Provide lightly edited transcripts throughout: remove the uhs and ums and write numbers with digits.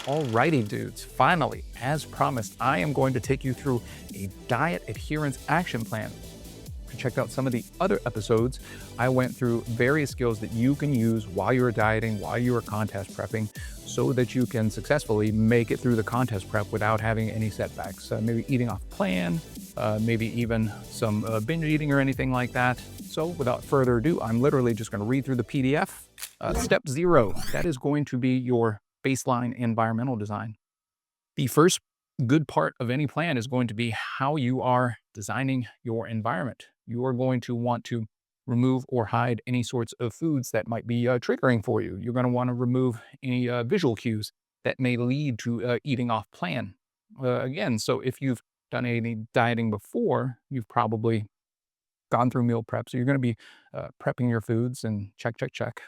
Alrighty, dudes, finally, as promised, I am going to take you through a diet adherence action plan. If you checked out some of the other episodes, I went through various skills that you can use while you're dieting, while you're contest prepping, so that you can successfully make it through the contest prep without having any setbacks. Maybe eating off plan, maybe even some binge eating or anything like that. So without further ado, I'm literally just going to read through the PDF. Step 0, that is going to be your baseline environmental design. The first good part of any plan is going to be how you are designing your environment. You are going to want to remove or hide any sorts of foods that might be triggering for you. You're going to want to remove any visual cues that may lead to eating off plan. Again, so if you've done any dieting before, you've probably gone through meal prep. So you're going to be prepping your foods and check, check, check.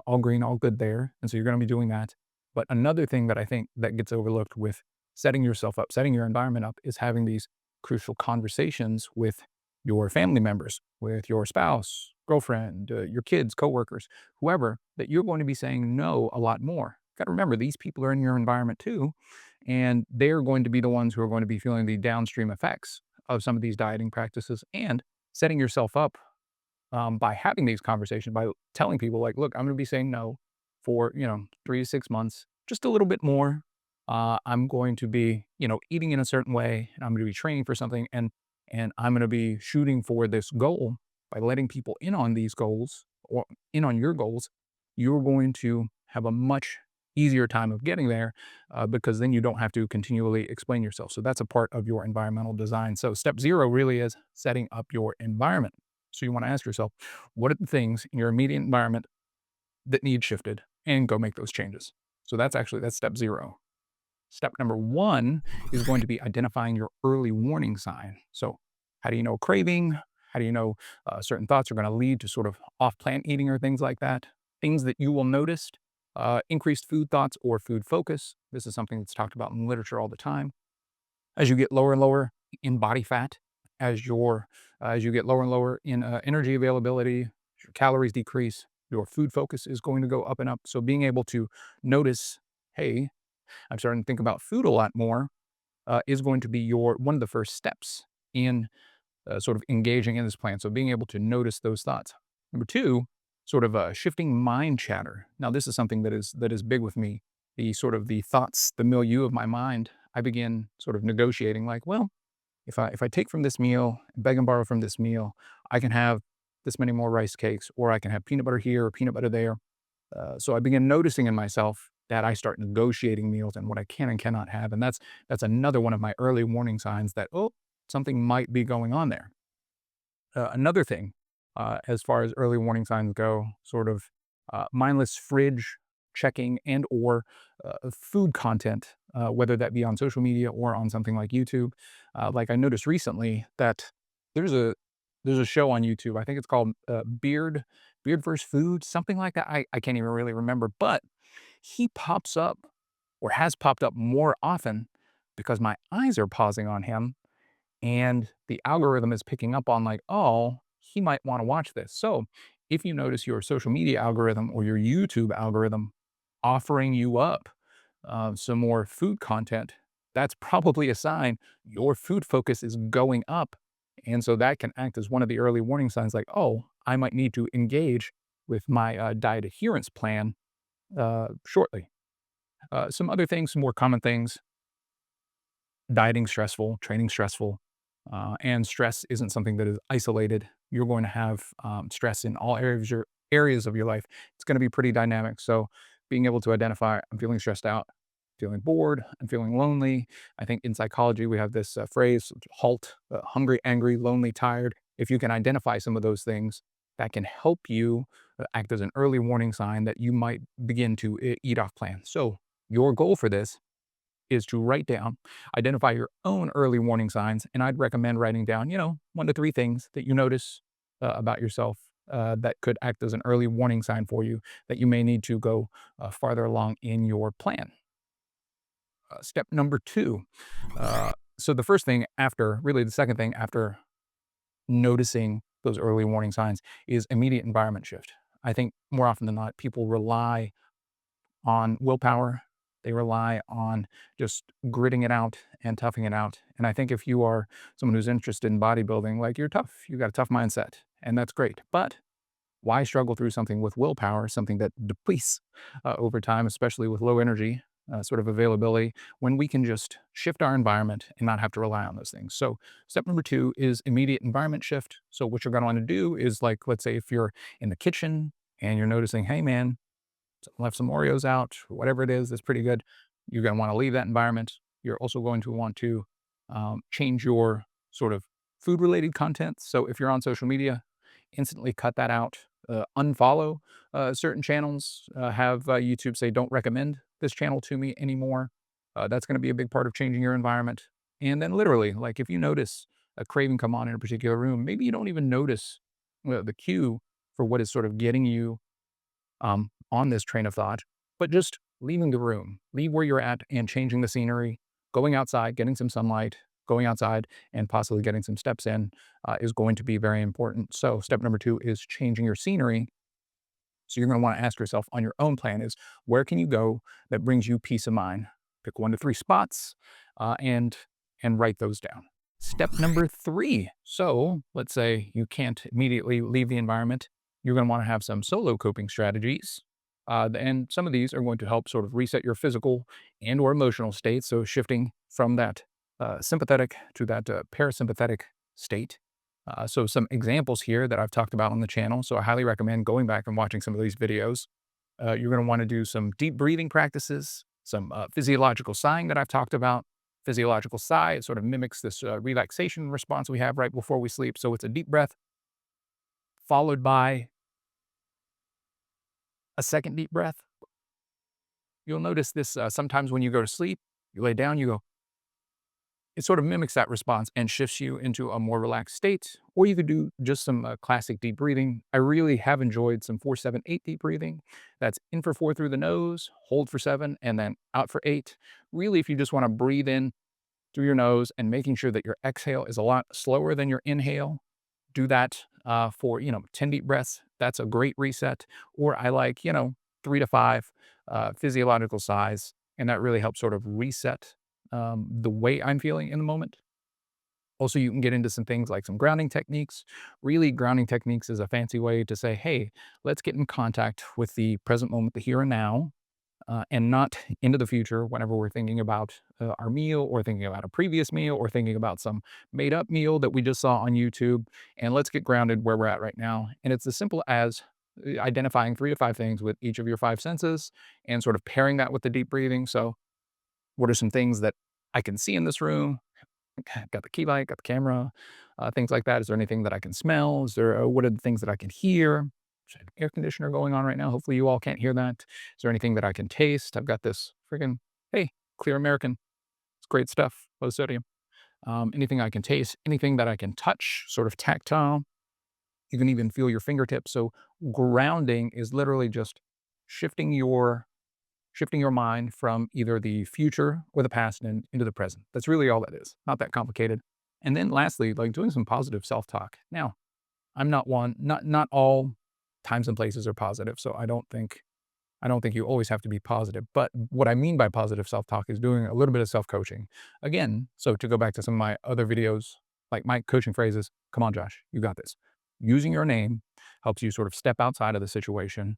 All green, all good there. And so you're going to be doing that. But another thing that I think that gets overlooked with setting yourself up, setting your environment up, is having these crucial conversations with your family members, with your spouse, girlfriend, your kids, coworkers, whoever, that you're going to be saying no a lot more. Got to remember, these people are in your environment too, and they're going to be the ones who are going to be feeling the downstream effects of some of these dieting practices. And setting yourself up by having these conversations, by telling people like, look, I'm going to be saying no for, 3 to 6 months, just a little bit more. I'm going to be, eating in a certain way, and I'm going to be training for something, and I'm going to be shooting for this goal. By letting people in on these goals or in on your goals, you're going to have a much easier time of getting there because then you don't have to continually explain yourself. So that's a part of your environmental design. So step 0 really is setting up your environment. So you want to ask yourself, what are the things in your immediate environment that need shifted, and go make those changes. So that's step 0. Step number 1 is going to be identifying your early warning sign. So how do you know craving? How do you know certain thoughts are going to lead to sort of off-plan eating or things like that? Things that you will notice, increased food thoughts or food focus. This is something that's talked about in literature all the time. As you get lower and lower in body fat, as you get lower and lower in energy availability, your calories decrease, your food focus is going to go up and up. So being able to notice, hey, I'm starting to think about food a lot more, is going to be your one of the first steps in sort of engaging in this plan. So being able to notice those thoughts. Number 2, sort of shifting mind chatter. Now this is something that is big with me. The sort of the thoughts, the milieu of my mind. I begin sort of negotiating like, well, if I take from this meal, beg and borrow from this meal, I can have this many more rice cakes, or I can have peanut butter here or peanut butter there. So I begin noticing in myself that I start negotiating meals and what I can and cannot have, and that's another one of my early warning signs that, oh, something might be going on there. Another thing, as far as early warning signs go, sort of mindless fridge checking and or food content, whether that be on social media or on something like YouTube. Like I noticed recently that there's a there's a show on YouTube. I think it's called Beard vs. Food, something like that. I can't even really remember, but he pops up or has popped up more often because my eyes are pausing on him, and the algorithm is picking up on like, oh, he might want to watch this. So if you notice your social media algorithm or your YouTube algorithm offering you up some more food content, that's probably a sign your food focus is going up. And so that can act as one of the early warning signs like, oh, I might need to engage with my diet adherence plan shortly. Some other things, some more common things: dieting stressful, training stressful, and stress isn't something that is isolated. You're going to have stress in all areas of your life. It's going to be pretty dynamic. So being able to identify, I'm feeling stressed out, feeling bored, I'm feeling lonely. I think in psychology we have this phrase, HALT, hungry, angry, lonely, tired. If you can identify some of those things, that can help you act as an early warning sign that you might begin to eat off plan. So your goal for this is to write down, identify your own early warning signs, and I'd recommend writing down, 1 to 3 things that you notice about yourself that could act as an early warning sign for you that you may need to go farther along in your plan. Step number 2. So the first thing after, really the second thing after noticing those early warning signs is immediate environment shift. I think more often than not, people rely on willpower They rely on just gritting it out and toughing it out. And I think if you are someone who's interested in bodybuilding, like you're tough, you got a tough mindset, and that's great. But why struggle through something with willpower, something that depletes over time, especially with low energy sort of availability, when we can just shift our environment and not have to rely on those things? So, step number two is immediate environment shift. So, what you're going to want to do is, like, let's say if you're in the kitchen and you're noticing, hey, man, left some Oreos out, whatever it is, that's pretty good. You're going to want to leave that environment. You're also going to want to change your sort of food related content. So if you're on social media, instantly cut that out. Unfollow certain channels. Have YouTube say, don't recommend this channel to me anymore. That's going to be a big part of changing your environment. And then, literally, like if you notice a craving come on in a particular room, maybe you don't even notice the cue for what is sort of getting you on this train of thought, but just leaving the room, leave where you're at and changing the scenery, going outside, getting some sunlight, going outside and possibly getting some steps in is going to be very important. So step number two is changing your scenery. So you're going to want to ask yourself on your own plan is, where can you go that brings you peace of mind? Pick 1 to 3 spots and write those down. Step number three. So let's say you can't immediately leave the environment. You're going to want to have some solo coping strategies. And some of these are going to help sort of reset your physical and or emotional state. So shifting from that sympathetic to that parasympathetic state. So some examples here that I've talked about on the channel. So I highly recommend going back and watching some of these videos. You're going to want to do some deep breathing practices, some physiological sighing that I've talked about. Physiological sigh, it sort of mimics this relaxation response we have right before we sleep. So it's a deep breath followed by a second deep breath. You'll notice this sometimes when you go to sleep, you lay down, you go, it sort of mimics that response and shifts you into a more relaxed state. Or you could do just some classic deep breathing. I really have enjoyed some 4-7-8 deep breathing. That's in for 4 through the nose, hold for 7, and then out for 8. Really, if you just want to breathe in through your nose and making sure that your exhale is a lot slower than your inhale, do that for 10 deep breaths. That's a great reset. Or I like 3 to 5 physiological sighs, and that really helps sort of reset the way I'm feeling in the moment. Also, you can get into some things like some grounding techniques. Really, grounding techniques is a fancy way to say, hey, let's get in contact with the present moment, the here and now, and not into the future whenever we're thinking about our meal or thinking about a previous meal or thinking about some made up meal that we just saw on YouTube. And let's get grounded where we're at right now. And it's as simple as identifying 3 to 5 things with each of your 5 senses and sort of pairing that with the deep breathing. So, what are some things that I can see in this room? Okay, got the key light, got the camera, things like that. Is there anything that I can smell? Is there, what are the things that I can hear? There's an air conditioner going on right now. Hopefully you all can't hear that. Is there anything that I can taste? I've got this freaking, hey, Clear American. It's great stuff, low sodium. Anything I can taste, anything that I can touch, sort of tactile. You can even feel your fingertips. So grounding is literally just shifting your shifting your mind from either the future or the past and into the present. That's really all that is. Not that complicated. And then lastly, like doing some positive self-talk. Now, I'm not one, not all times and places are positive. So I don't think you always have to be positive. But what I mean by positive self-talk is doing a little bit of self-coaching. Again, so to go back to some of my other videos, like my coaching phrases, come on, Josh, you got this. Using your name helps you sort of step outside of the situation,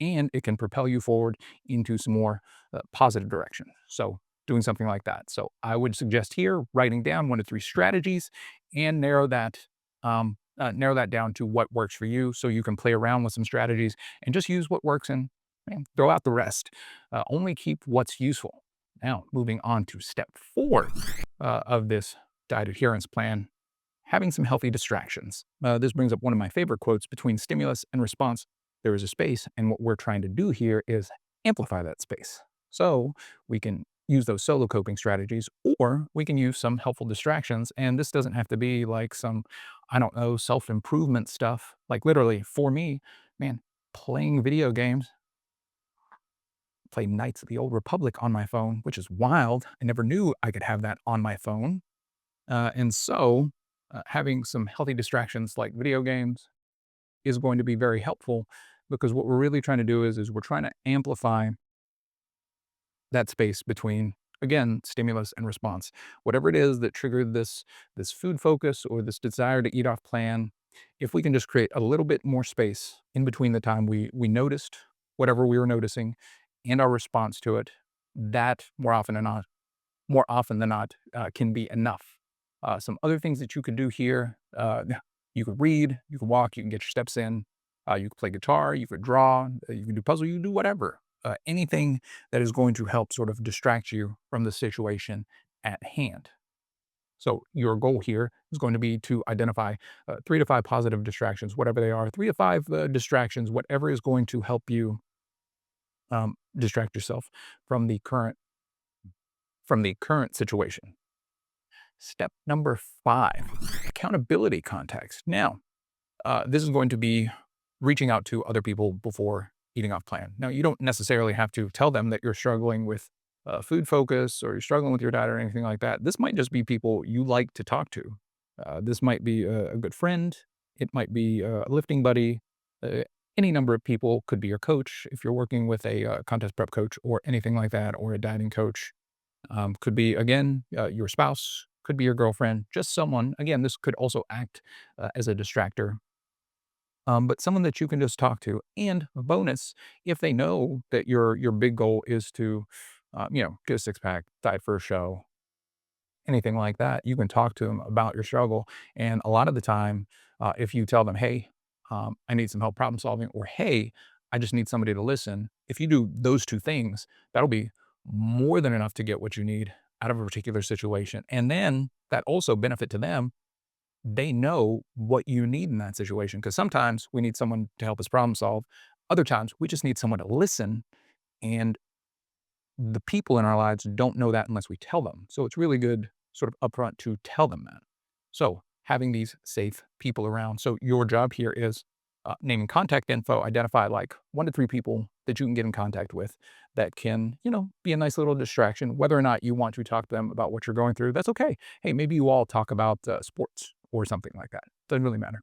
and it can propel you forward into some more positive direction. So doing something like that. So I would suggest here writing down 1 to 3 strategies and narrow that down to what works for you, so you can play around with some strategies and just use what works and throw out the rest. Only keep what's useful. Now, moving on to step 4 of this diet adherence plan, having some healthy distractions. This brings up one of my favorite quotes: between stimulus and response, there is a space. And what we're trying to do here is amplify that space. So we can use those solo coping strategies, or we can use some helpful distractions. And this doesn't have to be like some, I don't know, self improvement stuff. Like literally for me, man, playing video games, play Knights of the Old Republic on my phone, which is wild. I never knew I could have that on my phone. And so having some healthy distractions like video games is going to be very helpful, because what we're really trying to do is we're trying to amplify that space between, again, stimulus and response. Whatever it is that triggered this food focus or this desire to eat off plan, if we can just create a little bit more space in between the time we noticed whatever we were noticing and our response to it, that more often than not, can be enough. Some other things that you could do here, you could read, you could walk, you can get your steps in, you could play guitar, you could draw, you could do puzzle, you can do whatever. Anything that is going to help sort of distract you from the situation at hand. So your goal here is going to be to identify 3 to 5 positive distractions, whatever they are, 3 to 5 distractions, whatever is going to help you distract yourself from the current situation. Step number 5, accountability context. Now, this is going to be reaching out to other people before eating off plan. Now, you don't necessarily have to tell them that you're struggling with food focus or you're struggling with your diet or anything like that. This might just be people you like to talk to. This might be a good friend. It might be a lifting buddy. Uh, any number of people could be your coach if you're working with a contest prep coach or anything like that, or a dieting coach. Could be, again, your spouse, could be your girlfriend, just someone. Again, this could also act as a distractor, but someone that you can just talk to. And a bonus, if they know that your big goal is to, get a six pack, diet for a show, anything like that, you can talk to them about your struggle. And a lot of the time, if you tell them, "Hey, I need some help problem solving," or "Hey, I just need somebody to listen," if you do those two things, that'll be more than enough to get what you need out of a particular situation. And then that also benefit to them. They know what you need in that situation, because sometimes we need someone to help us problem solve. Other times we just need someone to listen, and the people in our lives don't know that unless we tell them. So it's really good sort of upfront to tell them that. So having these safe people around. So your job here is naming contact info, identify like 1 to 3 people that you can get in contact with that can, be a nice little distraction. Whether or not you want to talk to them about what you're going through, that's okay. Hey, maybe you all talk about sports or something like that. Doesn't really matter.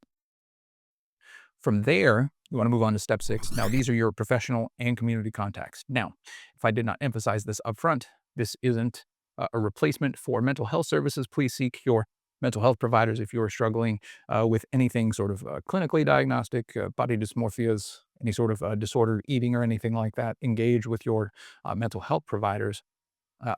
From there, you want to move on to step 6. Now, these are your professional and community contacts. Now, if I did not emphasize this upfront, this isn't a replacement for mental health services. Please seek your mental health providers if you are struggling with anything sort of clinically diagnostic, body dysmorphias, any sort of disordered eating or anything like that. Engage with your mental health providers.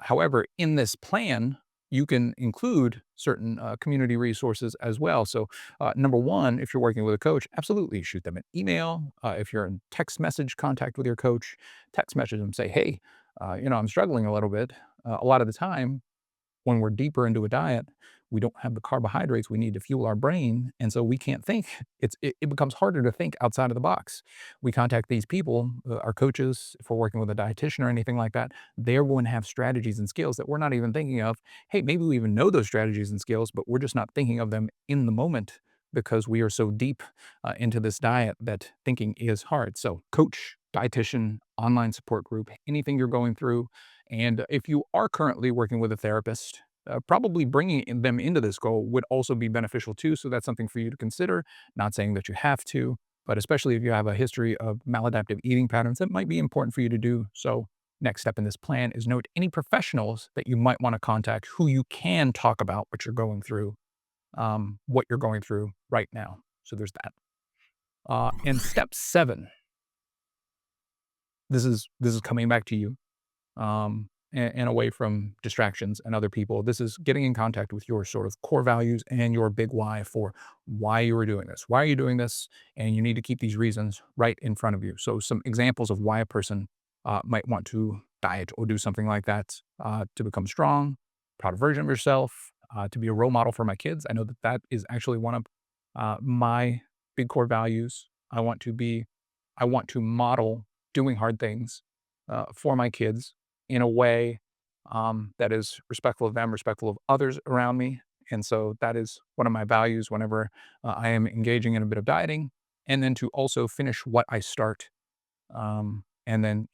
However, in this plan, you can include certain community resources as well. So, number one, if you're working with a coach, absolutely shoot them an email. If you're in text message contact with your coach, text message them, say, "Hey, I'm struggling a little bit." A lot of the time, when we're deeper into a diet, we don't have the carbohydrates we need to fuel our brain, and so we can't think. It becomes harder to think outside of the box. We contact these people, our coaches, if we're working with a dietitian or anything like that, they're going to have strategies and skills that we're not even thinking of. Hey, maybe we even know those strategies and skills, but we're just not thinking of them in the moment because we are so deep into this diet that thinking is hard. So coach, dietitian, online support group, anything you're going through, and if you are currently working with a therapist, probably bringing them into this goal would also be beneficial too. So that's something for you to consider. Not saying that you have to, but especially if you have a history of maladaptive eating patterns, that might be important for you to do. So next step in this plan is note any professionals that you might want to contact who you can talk about what you're going through right now. So there's that. And step 7, this is coming back to you, and away from distractions and other people. This is getting in contact with your sort of core values and your big why for why you are doing this. Why are you doing this? And you need to keep these reasons right in front of you. So some examples of why a person might want to diet or do something like that: to become strong, proud version of yourself, to be a role model for my kids. I know that that is actually one of my big core values. I want to model doing hard things for my kids in a way that is respectful of them, respectful of others around me. And so that is one of my values whenever I am engaging in a bit of dieting. And then to also finish what I start, and then,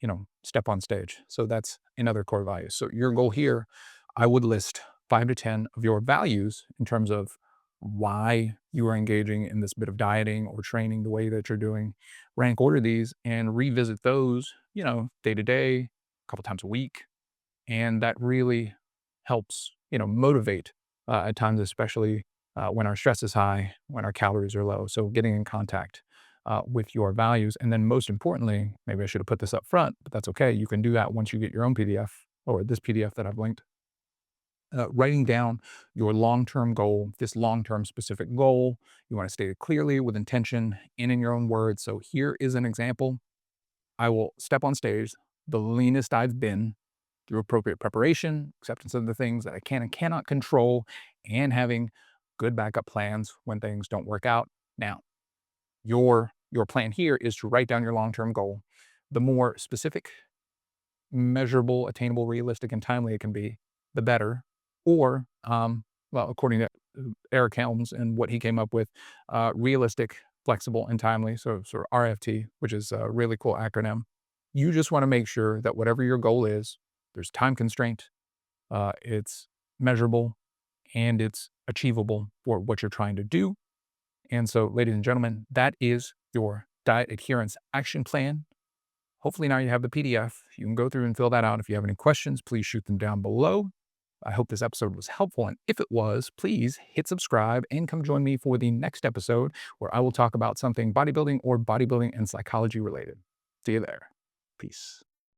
step on stage. So that's another core value. So your goal here, I would list 5 to 10 of your values in terms of why you are engaging in this bit of dieting or training the way that you're doing. Rank order these and revisit those, day to day, a couple times a week. And that really helps, motivate at times, especially when our stress is high, when our calories are low. So getting in contact with your values. And then most importantly, maybe I should have put this up front, but that's okay. You can do that once you get your own PDF or this PDF that I've linked. Writing down your long-term goal, this long-term specific goal. You want to state it clearly with intention and in your own words. So here is an example. I will step on stage, the leanest I've been, through appropriate preparation, acceptance of the things that I can and cannot control, and having good backup plans when things don't work out. Now, your plan here is to write down your long-term goal. The more specific, measurable, attainable, realistic, and timely it can be, the better. Or, well, according to Eric Helms and what he came up with, realistic, flexible, and timely. So, sort of RFT, which is a really cool acronym. You just want to make sure that whatever your goal is, there's time constraint, it's measurable, and it's achievable for what you're trying to do. And so, ladies and gentlemen, that is your diet adherence action plan. Hopefully now you have the PDF. You can go through and fill that out. If you have any questions, please shoot them down below. I hope this episode was helpful. And if it was, please hit subscribe and come join me for the next episode where I will talk about something bodybuilding or bodybuilding and psychology related. See you there. Peace.